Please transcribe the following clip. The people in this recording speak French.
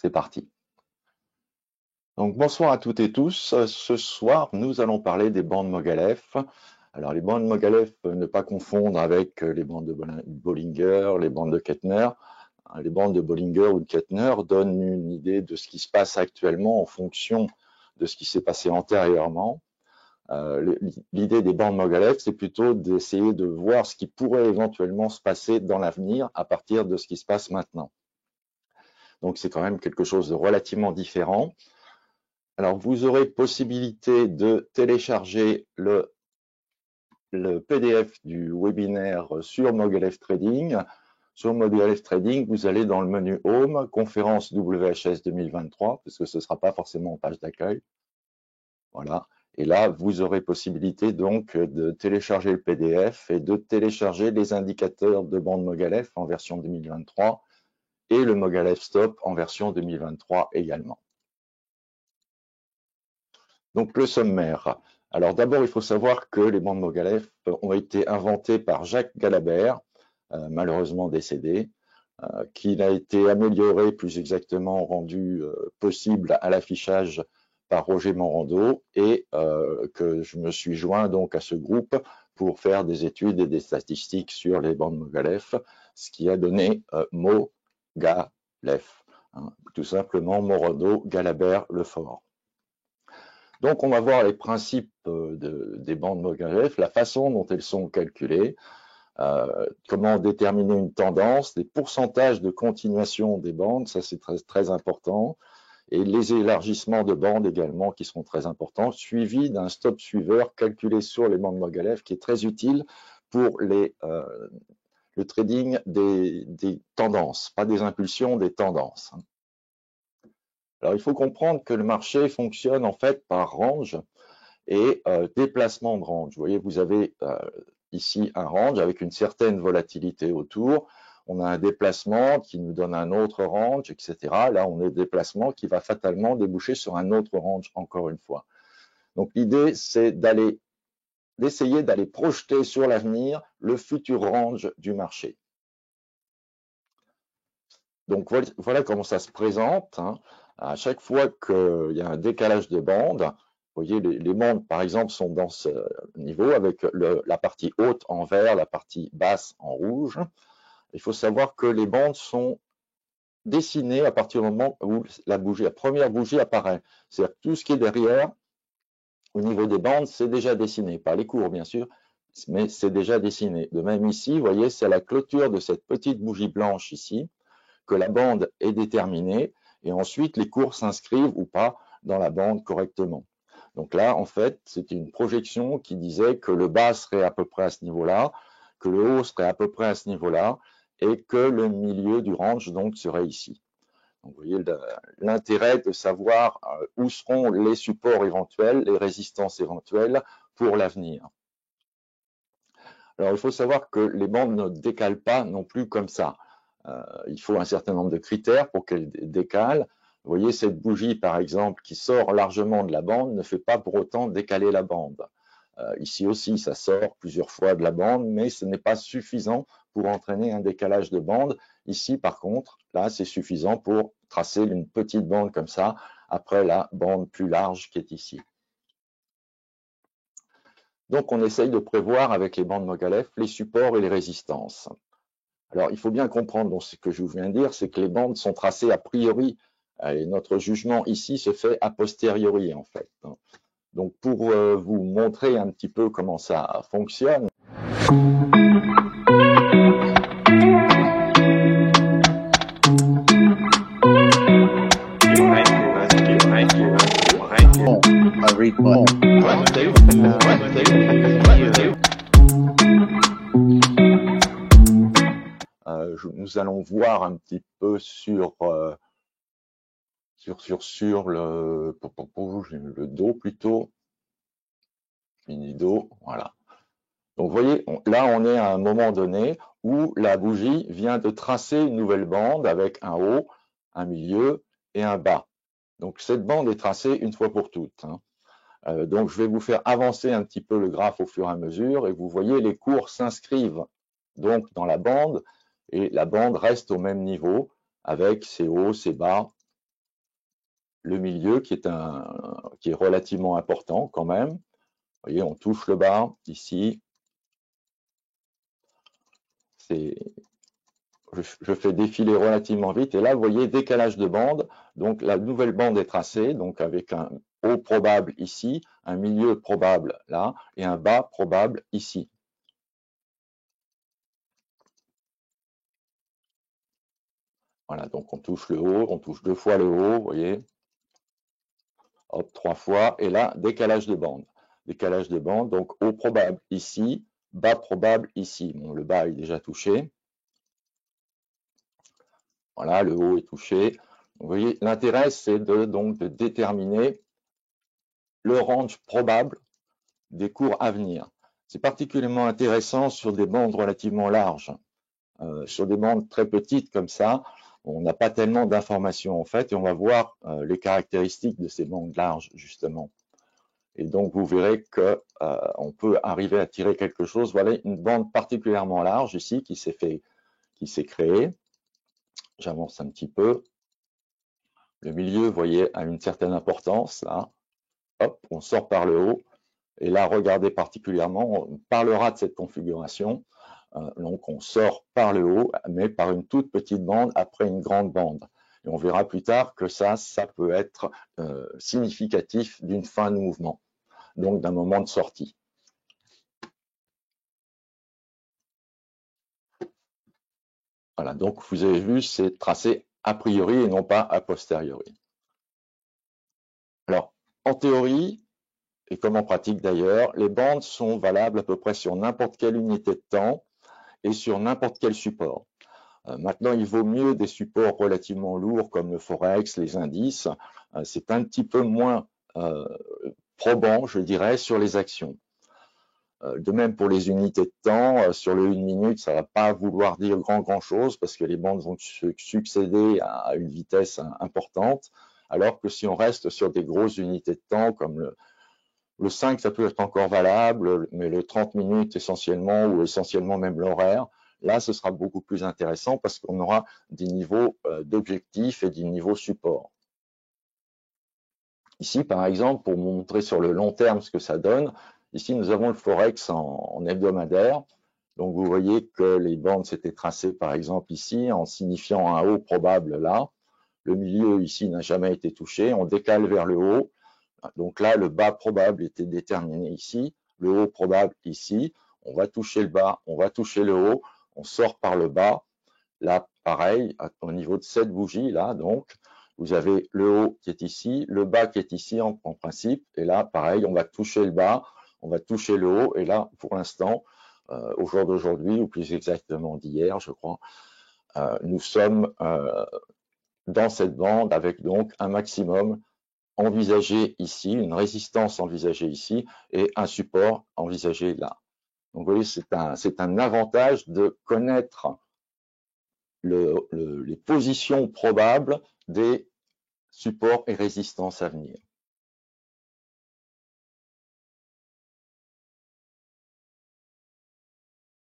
c'est parti. Donc bonsoir à toutes et tous. Ce soir, nous allons parler des bandes Mogalef. Alors les bandes Mogalef, ne pas confondre avec les bandes de Bollinger, les bandes de Kettner. Les bandes de Bollinger ou de Kettner donnent une idée de ce qui se passe actuellement en fonction de ce qui s'est passé antérieurement. L'idée des bandes Mogalef, c'est plutôt d'essayer de voir ce qui pourrait éventuellement se passer dans l'avenir à partir de ce qui se passe maintenant. Donc c'est quand même quelque chose de relativement différent. Alors vous aurez possibilité de télécharger le PDF du webinaire sur Mogalef Trading. Sur Mogalef Trading, vous allez dans le menu Home, conférence WHS 2023, parce que ce ne sera pas forcément en page d'accueil. Voilà. Et là, vous aurez possibilité donc de télécharger le PDF et de télécharger les indicateurs de bande Mogalef en version 2023 et le Mogalef Stop en version 2023 également. Donc le sommaire. Alors d'abord, il faut savoir que les bandes Mogalef ont été inventées par Jacques Galabert, malheureusement décédé, qu'il a été amélioré, plus exactement rendu possible à l'affichage par Roger Morando, et que je me suis joint donc à ce groupe pour faire des études et des statistiques sur les bandes Mogalef, ce qui a donné Mogalef, hein, tout simplement Morando, Galabert, Lefort. Donc, on va voir les principes des bandes Mogalef, la façon dont elles sont calculées, comment déterminer une tendance, les pourcentages de continuation des bandes, ça c'est très, très important, et les élargissements de bandes également qui sont très importants, suivis d'un stop suiveur calculé sur les bandes Mogalef qui est très utile pour le trading des tendances, pas des impulsions, des tendances. Alors, il faut comprendre que le marché fonctionne en fait par range et déplacement de range. Vous voyez, vous avez ici un range avec une certaine volatilité autour. On a un déplacement qui nous donne un autre range, etc. Là, on a un déplacement qui va fatalement déboucher sur un autre range, encore une fois. Donc, l'idée, c'est d'essayer d'aller projeter sur l'avenir le futur range du marché. Donc, voilà comment ça se présente, hein. À chaque fois qu'il y a un décalage de bande, vous voyez, les bandes, par exemple, sont dans ce niveau avec la partie haute en vert, la partie basse en rouge. Il faut savoir que les bandes sont dessinées à partir du moment où la première bougie apparaît. C'est-à-dire que tout ce qui est derrière, au niveau des bandes, c'est déjà dessiné. Pas les cours, bien sûr, mais c'est déjà dessiné. De même ici, vous voyez, c'est la clôture de cette petite bougie blanche ici, que la bande est déterminée, et ensuite les cours s'inscrivent ou pas dans la bande correctement. Donc là, en fait, c'est une projection qui disait que le bas serait à peu près à ce niveau-là, que le haut serait à peu près à ce niveau-là, et que le milieu du range donc serait ici. Donc, vous voyez l'intérêt de savoir où seront les supports éventuels, les résistances éventuelles pour l'avenir. Alors, il faut savoir que les bandes ne décalent pas non plus comme ça. Il faut un certain nombre de critères pour qu'elle décale. Vous voyez, cette bougie, par exemple, qui sort largement de la bande, ne fait pas pour autant décaler la bande. Ici aussi, ça sort plusieurs fois de la bande, mais ce n'est pas suffisant pour entraîner un décalage de bande. Ici, par contre, là, c'est suffisant pour tracer une petite bande comme ça, après la bande plus large qui est ici. Donc, on essaye de prévoir avec les bandes Mogalef les supports et les résistances. Alors, il faut bien comprendre donc, ce que je viens de dire, c'est que les bandes sont tracées a priori, et notre jugement ici se fait a posteriori, en fait. Donc, pour vous montrer un petit peu comment ça fonctionne, nous allons voir un petit peu sur le dos plutôt, mini-dos, voilà. Donc, vous voyez, là, on est à un moment donné où la bougie vient de tracer une nouvelle bande avec un haut, un milieu et un bas. Donc, cette bande est tracée une fois pour toutes, hein. Donc, je vais vous faire avancer un petit peu le graphe au fur et à mesure et vous voyez, les cours s'inscrivent donc dans la bande et la bande reste au même niveau avec ses hauts, ses bas le milieu qui est relativement important quand même. Vous voyez, on touche le bas ici. Je fais défiler relativement vite et là, vous voyez, décalage de bande. Donc, la nouvelle bande est tracée, donc avec un haut probable ici, un milieu probable là et un bas probable ici. Voilà, donc on touche le haut, on touche 2 fois le haut, vous voyez. Hop, 3 fois, et là, décalage de bande. Décalage de bande, donc haut probable ici, bas probable ici. Bon, le bas est déjà touché. Voilà, le haut est touché. Vous voyez, l'intérêt, c'est donc de déterminer le range probable des cours à venir. C'est particulièrement intéressant sur des bandes relativement larges. Sur des bandes très petites comme ça, on n'a pas tellement d'informations en fait, et on va voir les caractéristiques de ces bandes larges justement. Et donc vous verrez que on peut arriver à tirer quelque chose. Voilà une bande particulièrement large ici qui s'est créée. J'avance un petit peu. Le milieu, vous voyez, a une certaine importance là. Hop, on sort par le haut. Et là, regardez particulièrement, on parlera de cette configuration. Donc, on sort par le haut, mais par une toute petite bande après une grande bande. Et on verra plus tard que ça peut être significatif d'une fin de mouvement, donc d'un moment de sortie. Voilà, donc vous avez vu, c'est tracé a priori et non pas a posteriori. Alors, en théorie, et comme en pratique d'ailleurs, les bandes sont valables à peu près sur n'importe quelle unité de temps et sur n'importe quel support. Maintenant, il vaut mieux des supports relativement lourds comme le forex, les indices. C'est un petit peu moins probant, je dirais, sur les actions. De même pour les unités de temps, sur le 1 minute, ça ne va pas vouloir dire grand chose parce que les bandes vont succéder à une vitesse importante, alors que si on reste sur des grosses unités de temps comme le 5, ça peut être encore valable, mais le 30 minutes essentiellement, ou essentiellement même l'horaire, là, ce sera beaucoup plus intéressant parce qu'on aura des niveaux d'objectifs et des niveaux support. Ici, par exemple, pour vous montrer sur le long terme ce que ça donne, ici, nous avons le Forex en hebdomadaire. Donc, vous voyez que les bandes s'étaient tracées, par exemple, ici, en signifiant un haut probable là. Le milieu, ici, n'a jamais été touché. On décale vers le haut. Donc là, le bas probable était déterminé ici, le haut probable ici. On va toucher le bas, on va toucher le haut, on sort par le bas. Là, pareil, au niveau de cette bougie, là, donc, vous avez le haut qui est ici, le bas qui est ici en principe. Et là, pareil, on va toucher le bas, on va toucher le haut. Et là, pour l'instant, au jour d'aujourd'hui, ou plus exactement d'hier, je crois, nous sommes dans cette bande avec donc un maximum envisagé ici, une résistance envisagée ici et un support envisagé là. Donc vous voyez, c'est un avantage de connaître les positions probables des supports et résistances à venir.